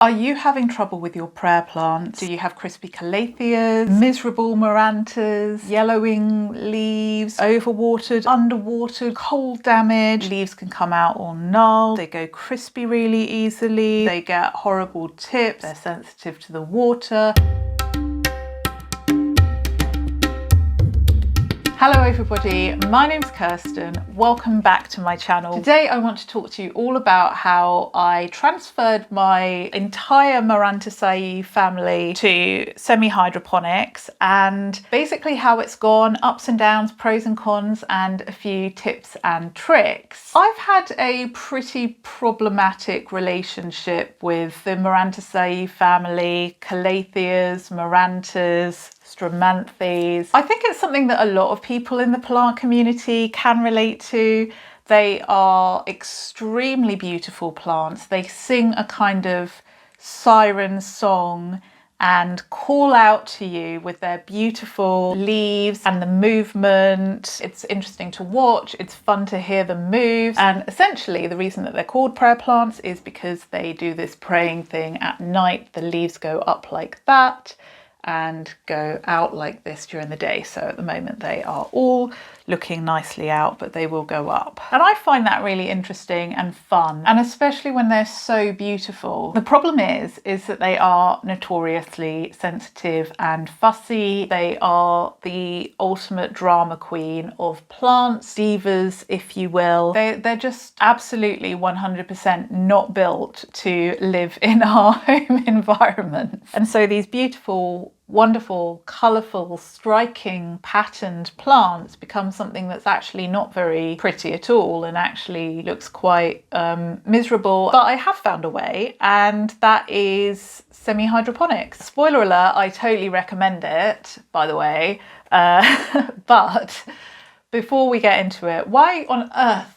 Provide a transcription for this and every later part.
Are you having trouble with your prayer plants? Do you have crispy Calatheas, miserable Marantas, yellowing leaves, overwatered, underwatered, cold damage? Leaves can come out all null, they go crispy really easily, they get horrible tips, they're sensitive to the water. Hello everybody, my name's Kirsten. Welcome back to my channel. Today I want to talk to you all about how I transferred my entire Marantaceae family to semi-hydroponics and basically how it's gone, ups and downs, pros and cons, and a few tips and tricks. I've had a pretty problematic relationship with the Marantaceae family, Calatheas, Marantas, Stromathes. I think it's something that a lot of people in the plant community can relate to. They are extremely beautiful plants. They sing a kind of siren song and call out to you with their beautiful leaves and the movement. It's interesting to watch, it's fun to hear them move, and essentially the reason that they're called prayer plants is because they do this praying thing at night. The leaves go up like that and go out like this during the day. So at the moment they are all looking nicely out, but they will go up. And I find that really interesting and fun, and especially when they're so beautiful. The problem is that they are notoriously sensitive and fussy. They are the ultimate drama queen of plants, divas, if you will. They're just absolutely 100% not built to live in our home environment. And so these beautiful, wonderful, colourful, striking, patterned plants become something that's actually not very pretty at all and actually looks quite miserable. But I have found a way, and that is semi-hydroponics. Spoiler alert, I totally recommend it, by the way. But before we get into it, why on earth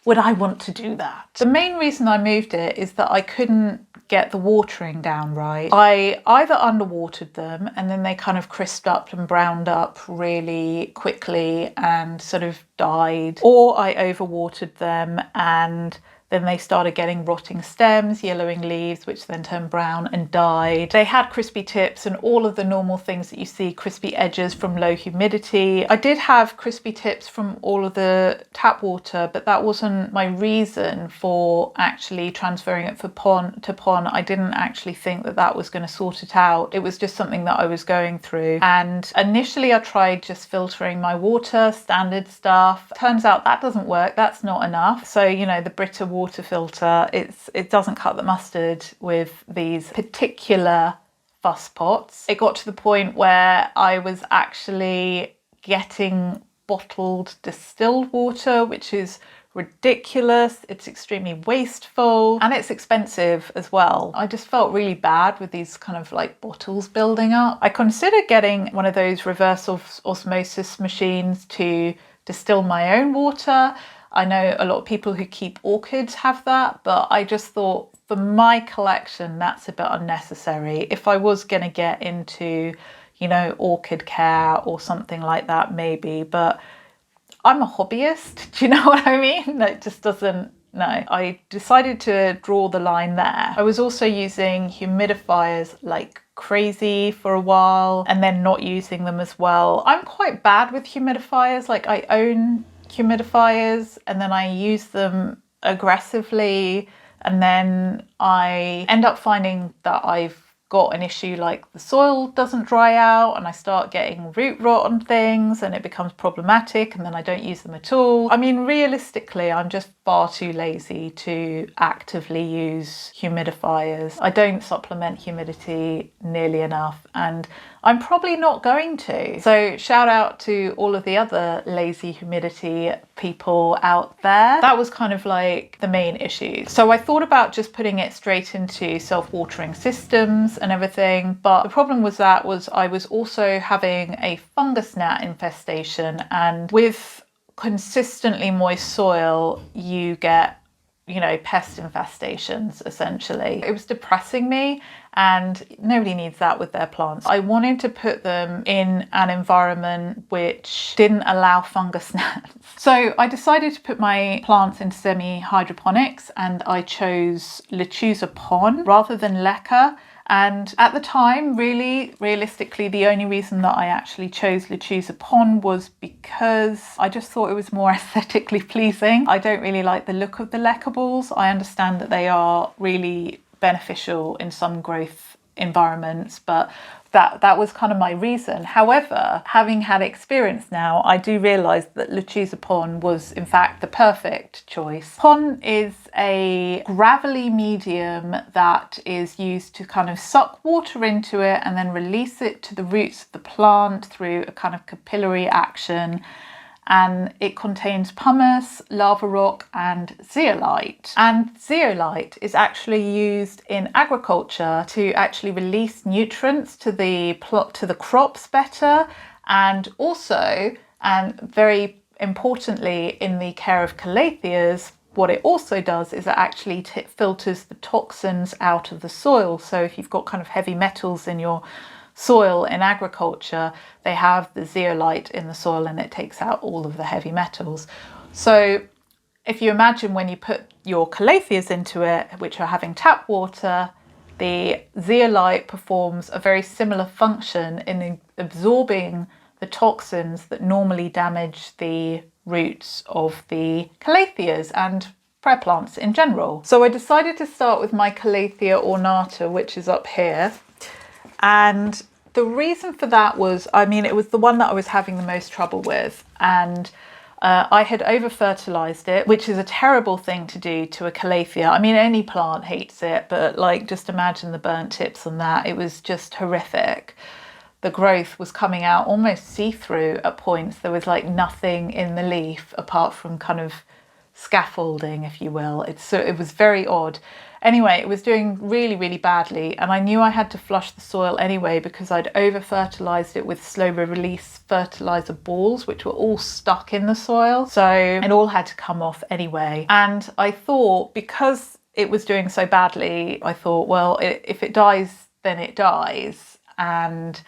would I want to do that? The main reason I moved it is that I couldn't get the watering down right. I either underwatered them and then they kind of crisped up and browned up really quickly and sort of died, or I overwatered them and then they started getting rotting stems, yellowing leaves, which then turned brown and died. They had crispy tips and all of the normal things that you see, crispy edges from low humidity. I did have crispy tips from all of the tap water, but that wasn't my reason for actually transferring it from pond to pond. I didn't actually think that that was going to sort it out. It was just something that I was going through. And initially I tried just filtering my water, standard stuff. Turns out that doesn't work. That's not enough. So, you know, the Brita water filter, it doesn't cut the mustard with these particular fuss pots. It got to the point where I was actually getting bottled distilled water, which is ridiculous. It's extremely wasteful and it's expensive as well. I just felt really bad with these kind of like bottles building up. I considered getting one of those reverse osmosis machines to distill my own water. I know a lot of people who keep orchids have that, but I just thought for my collection, that's a bit unnecessary. If I was going to get into, you know, orchid care or something like that, maybe, but I'm a hobbyist. Do you know what I mean? That just doesn't, no. I decided to draw the line there. I was also using humidifiers like crazy for a while and then not using them as well. I'm quite bad with humidifiers. Like I own humidifiers and then I use them aggressively, and then I end up finding that I've got an issue like the soil doesn't dry out and I start getting root rot on things and it becomes problematic, and then I don't use them at all. I mean, realistically, I'm just far too lazy to actively use humidifiers. I don't supplement humidity nearly enough, and I'm probably not going to. So shout out to all of the other lazy humidity people out there. That was kind of like the main issue. So I thought about just putting it straight into self-watering systems and everything, but the problem was that I was also having a fungus gnat infestation, and with consistently moist soil you get you know, pest infestations essentially. It was depressing me, and nobody needs that with their plants. I wanted to put them in an environment which didn't allow fungus gnats. So I decided to put my plants in semi-hydroponics, and I chose Lechuza pon rather than Leca. And at the time, really, realistically, the only reason that I actually chose Lechuza pon was because I just thought it was more aesthetically pleasing. I don't really like the look of the Leca balls. I understand that they are really beneficial in some growth environments, but that was kind of my reason. However, having had experience now, I do realise that Lechuza pon was in fact the perfect choice. Pon is a gravelly medium that is used to kind of suck water into it and then release it to the roots of the plant through a kind of capillary action. And it contains pumice, lava rock and zeolite. And zeolite is actually used in agriculture to actually release nutrients to the crops better, and also, and very importantly in the care of Calatheas, what it also does is it actually filters the toxins out of the soil. So if you've got kind of heavy metals in your soil in agriculture, they have the zeolite in the soil and it takes out all of the heavy metals. So if you imagine when you put your Calatheas into it, which are having tap water, the zeolite performs a very similar function in absorbing the toxins that normally damage the roots of the Calatheas and prayer plants in general. So I decided to start with my Calathea ornata, which is up here. And the reason for that was, I mean, it was the one that I was having the most trouble with, and I had over fertilized it, which is a terrible thing to do to a Calathea. I mean, any plant hates it, but like, just imagine the burnt tips on that. It was just horrific. The growth was coming out almost see-through at points. There was like nothing in the leaf apart from kind of scaffolding, if you will. It was very odd. Anyway, it was doing really, really badly, and I knew I had to flush the soil anyway because I'd over-fertilised it with slow-release fertiliser balls, which were all stuck in the soil. So it all had to come off anyway. And I thought, because it was doing so badly, I thought, well, if it dies, then it dies. And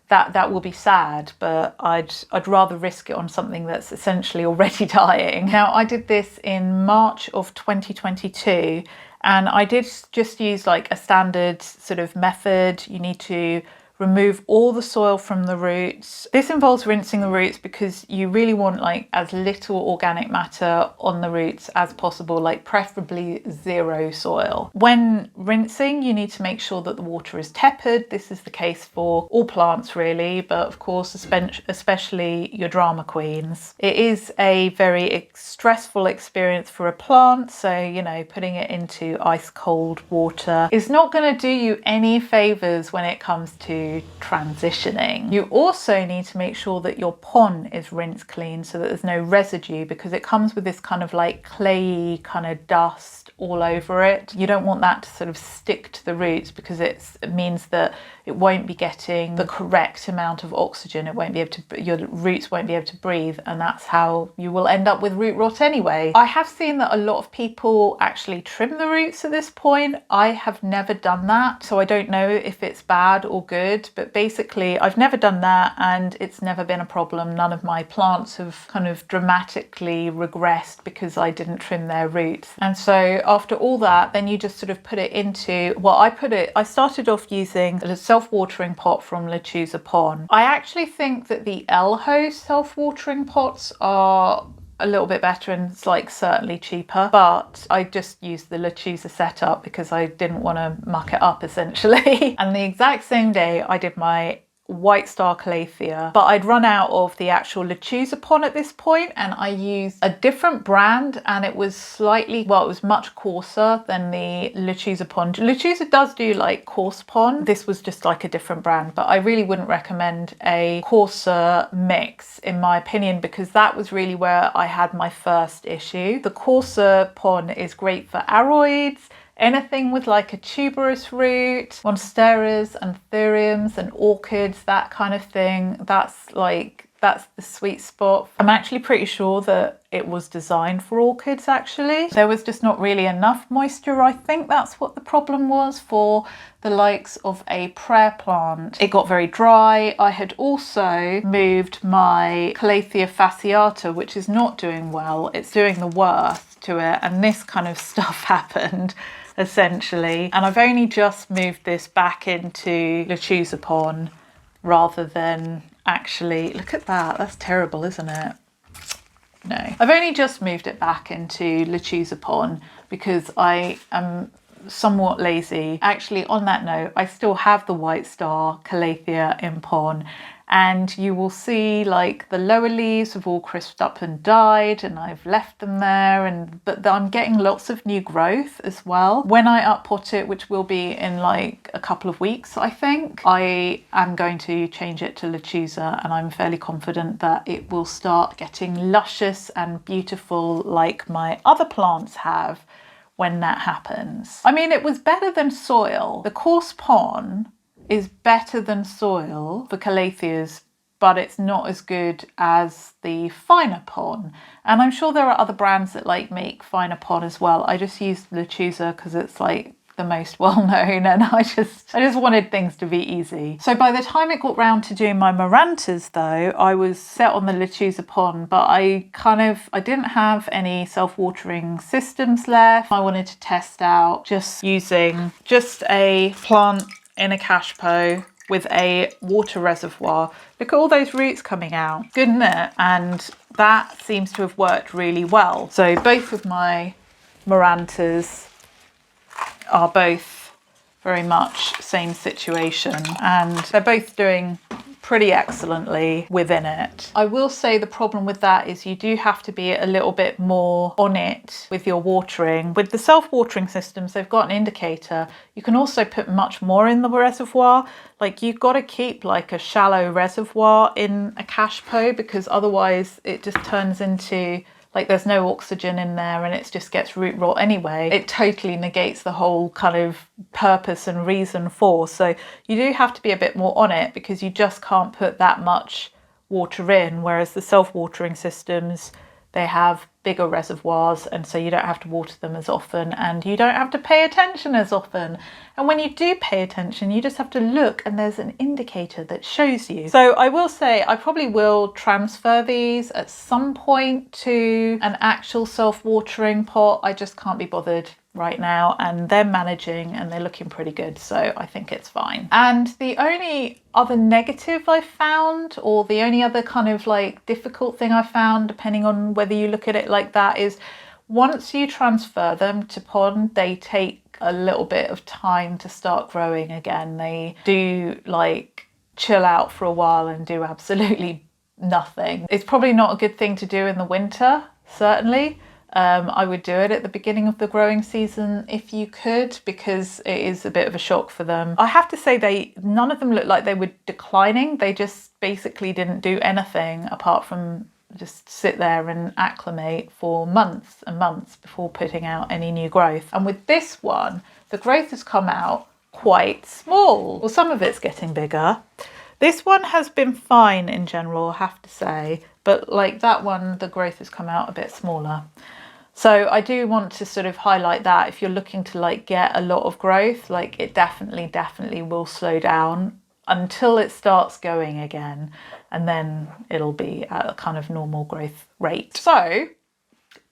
that will be sad, but I'd rather risk it on something that's essentially already dying. Now, I did this in March of 2022, and I did just use like a standard sort of method. You need to remove all the soil from the roots. This involves rinsing the roots because you really want like as little organic matter on the roots as possible, like preferably zero soil. When rinsing, you need to make sure that the water is tepid. This is the case for all plants really, but of course especially your drama queens. It is a very stressful experience for a plant, so you know, putting it into ice cold water is not going to do you any favors when it comes to transitioning. You also need to make sure that your pon is rinse clean so that there's no residue, because it comes with this kind of like clayey kind of dust all over it. You don't want that to sort of stick to the roots because it means that it won't be getting the correct amount of oxygen. It won't be able to, your roots won't be able to breathe, and that's how you will end up with root rot anyway. I have seen that a lot of people actually trim the roots at this point. I have never done that, so I don't know if it's bad or good, but basically I've never done that and it's never been a problem. None of my plants have kind of dramatically regressed because I didn't trim their roots. And so after all that, then you just sort of put it into, well, I started off using a self-watering pot from Lechuza pon. I actually think that the Elho self-watering pots are a little bit better and it's like certainly cheaper, but I just used the Lechuza setup because I didn't want to muck it up essentially. And the exact same day I did my White Star Calathea, but I'd run out of the actual Lechuza pon at this point, and I used a different brand, and it was slightly, well, it was much coarser than the Lechuza pon. Lechuza does do like coarse pon. This was just like a different brand, but I really wouldn't recommend a coarser mix in my opinion, because that was really where I had my first issue. The coarser pon is great for aroids, anything with like a tuberous root, monsteras, anthuriums and orchids, that kind of thing. That's like that's the sweet spot. I'm actually pretty sure that it was designed for orchids actually. There was just not really enough moisture. I think that's what the problem was for the likes of a prayer plant. It got very dry. I had also moved my Calathea fasciata, which is not doing well. It's doing the worst to it, and this kind of stuff happened essentially. And I've only just moved this back into Lechuza rather than actually, look at that, that's terrible, isn't it? No, I've only just moved it back into Lechuza because I am somewhat lazy. Actually, on that note, I still have the white star Calathea in pon, and you will see like the lower leaves have all crisped up and died, and I've left them there, but I'm getting lots of new growth as well. When I uppot it, which will be in like a couple of weeks, I think, I am going to change it to Lechuza, and I'm fairly confident that it will start getting luscious and beautiful like my other plants have when that happens. I mean, it was better than soil. The coarse pon is better than soil for Calatheas, but it's not as good as the finer pon. And I'm sure there are other brands that like make finer pon as well. I just used Lechuza because it's like the most well known, and I just wanted things to be easy. So by the time it got round to doing my Marantas though, I was set on the Lechuza pon, but I didn't have any self-watering systems left. I wanted to test out just using just a plant in a cashpo with a water reservoir. Look at all those roots coming out. Good, isn't it? And that seems to have worked really well. So both of my Marantas are both very much same situation, and they're both doing pretty excellently within it. I will say the problem with that is you do have to be a little bit more on it with your watering. With the self-watering systems, they've got an indicator. You can also put much more in the reservoir. Like, you've got to keep like a shallow reservoir in a cashpo, because otherwise it just turns into like there's no oxygen in there and it just gets root rot anyway. It totally negates the whole kind of purpose and reason for. So you do have to be a bit more on it, because you just can't put that much water in, whereas the self-watering systems, they have bigger reservoirs, and so you don't have to water them as often, and you don't have to pay attention as often. And when you do pay attention, you just have to look, and there's an indicator that shows you. So I will say I probably will transfer these at some point to an actual self-watering pot. I just can't be bothered right now, and they're managing and they're looking pretty good, so I think it's fine. And the only other negative I found, or the only other kind of like difficult thing I found, depending on whether you look at it like that, is once you transfer them to pon, they take a little bit of time to start growing again. They do like chill out for a while and do absolutely nothing. It's probably not a good thing to do in the winter, certainly. I would do it at the beginning of the growing season if you could, because it is a bit of a shock for them. I have to say, none of them looked like they were declining. They just basically didn't do anything apart from just sit there and acclimate for months and months before putting out any new growth. And with this one, the growth has come out quite small. Well, some of it's getting bigger. This one has been fine in general, I have to say, but like that one, the growth has come out a bit smaller. So I do want to sort of highlight that if you're looking to like get a lot of growth, like it definitely will slow down until it starts going again, and then it'll be at a kind of normal growth rate. So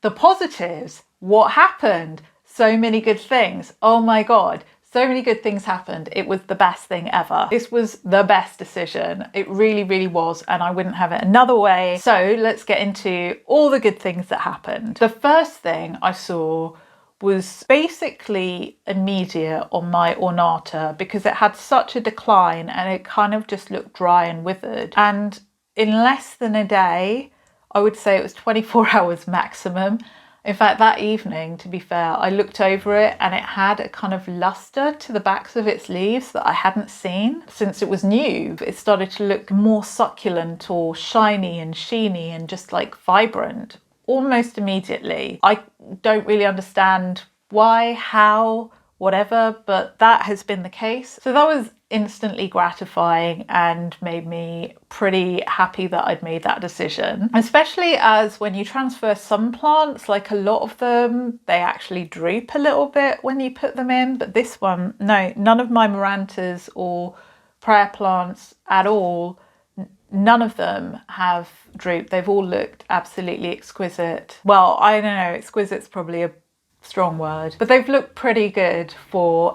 the positives, what happened? So many good things. Oh my God. So many good things happened. It was the best thing ever. This was the best decision. It really was, and I wouldn't have it another way. So let's get into all the good things that happened. The first thing I saw was basically immediate on my ornata, because it had such a decline and it kind of just looked dry and withered. And in less than a day, I would say it was 24 hours maximum. In fact, that evening, to be fair, I looked over it and it had a kind of luster to the backs of its leaves that I hadn't seen since it was new. It started to look more succulent or shiny and sheeny and just like vibrant almost immediately. I don't really understand why, how, whatever, but that has been the case. So that was instantly gratifying and made me pretty happy that I'd made that decision. Especially as when you transfer some plants, like a lot of them, they actually droop a little bit when you put them in. But this one, no, none of my Marantas or prayer plants at all, none of them have drooped. They've all looked absolutely exquisite. Well, I don't know, exquisite's probably a strong word, but they've looked pretty good for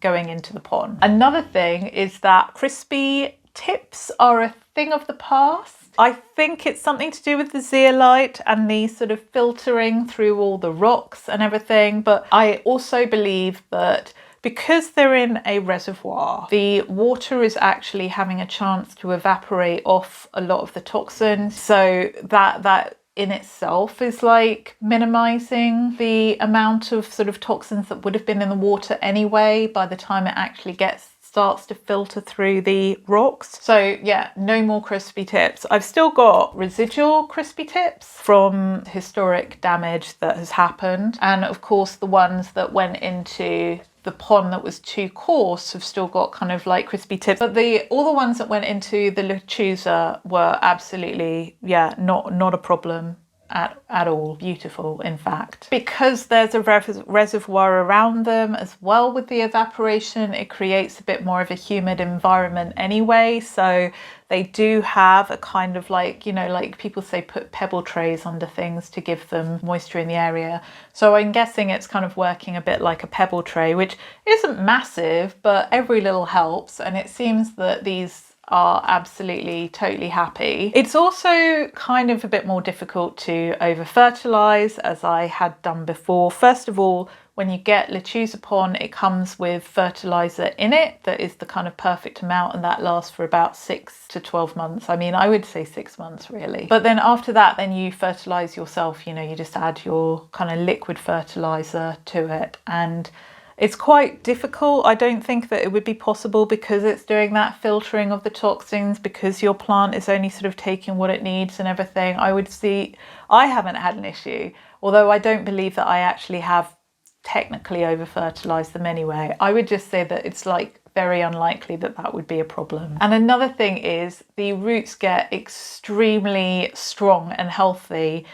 going into the pond. Another thing is that crispy tips are a thing of the past. I think it's something to do with the zeolite and the sort of filtering through all the rocks and everything, but I also believe that because they're in a reservoir, the water is actually having a chance to evaporate off a lot of the toxins, so that in itself is like minimizing the amount of sort of toxins that would have been in the water anyway by the time it actually starts to filter through the rocks. So yeah, no more crispy tips. I've still got residual crispy tips from historic damage that has happened, and of course the ones that went into the pond that was too coarse have still got kind of like crispy tips, but all the ones that went into the Lechuza were absolutely, yeah, not a problem at all. Beautiful, in fact. Because there's a reservoir around them as well with the evaporation, it creates a bit more of a humid environment anyway, so they do have a kind of like, you know, like people say put pebble trays under things to give them moisture in the area. So I'm guessing it's kind of working a bit like a pebble tray, which isn't massive, but every little helps. And it seems that these are absolutely totally happy. It's also kind of a bit more difficult to over fertilize, as I had done before. First of all, when you get Lechuza pon, it comes with fertilizer in it that is the kind of perfect amount, and that lasts for about 6 to 12 months. I mean, I would say 6 months really. But then after that, then you fertilize yourself, you know, you just add your kind of liquid fertilizer to it, and it's quite difficult. I don't think that it would be possible because it's doing that filtering of the toxins, because your plant is only sort of taking what it needs and everything. I haven't had an issue, although I don't believe that I actually have technically over fertilized them anyway. I would just say that it's like very unlikely that that would be a problem. And another thing is the roots get extremely strong and healthy.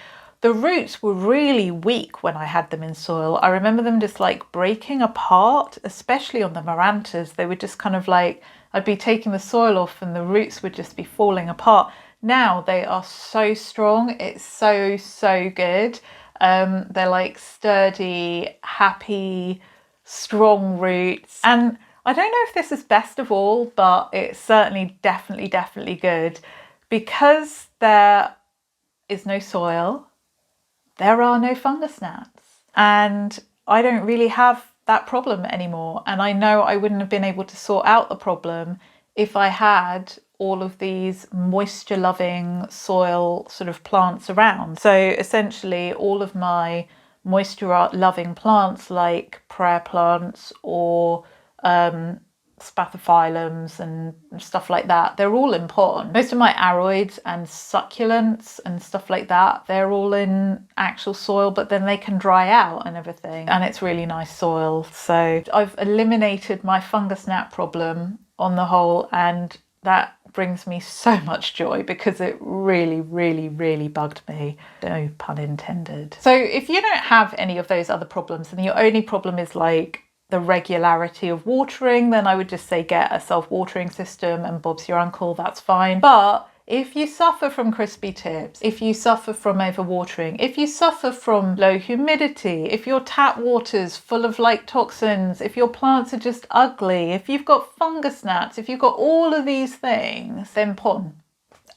The roots were really weak when I had them in soil. I remember them just like breaking apart, especially on the Marantas. They would just kind of like, I'd be taking the soil off and the roots would just be falling apart. Now they are so strong. It's so good. They're like sturdy, happy, strong roots. And I don't know if this is best of all, but it's certainly definitely good. Because there is no soil, there are no fungus gnats, and I don't really have that problem anymore. And I know I wouldn't have been able to sort out the problem if I had all of these moisture loving soil sort of plants around. So essentially all of my moisture loving plants like prayer plants or spathiphyllums and stuff like that, they're all in pond. Most of my aroids and succulents and stuff like that, they're all in actual soil, but then they can dry out and everything, and it's really nice soil. So I've eliminated my fungus gnat problem on the whole, and that brings me so much joy because it really bugged me, no pun intended. So if you don't have any of those other problems and your only problem is like the regularity of watering, then I would just say get a self-watering system and Bob's your uncle, that's fine. But if you suffer from crispy tips, if you suffer from overwatering, if you suffer from low humidity, if your tap water's full of like toxins, if your plants are just ugly, if you've got fungus gnats, if you've got all of these things, then pon.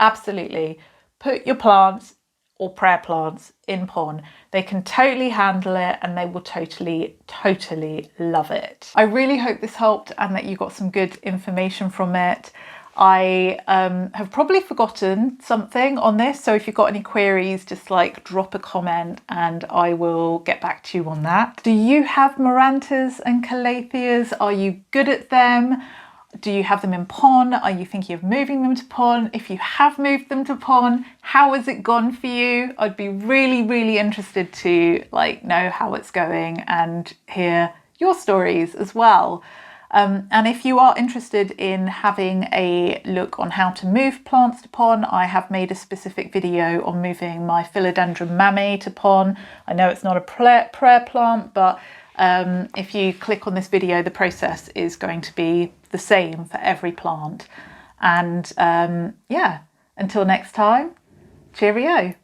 Absolutely. Put your plants or prayer plants in pon. They can totally handle it and they will totally love it. I really hope this helped and that you got some good information from it. I have probably forgotten something on this, so if you've got any queries, just like drop a comment and I will get back to you on that. Do you have Marantas and Calatheas? Are you good at them? Do you have them in pon? Are you thinking of moving them to pon? If you have moved them to pon, how has it gone for you? I'd be really interested to like know how it's going and hear your stories as well. And if you are interested in having a look on how to move plants to pon, I have made a specific video on moving my Philodendron mammy to pon. I know it's not a prayer plant, but if you click on this video, the process is going to be the same for every plant. And yeah, until next time, cheerio.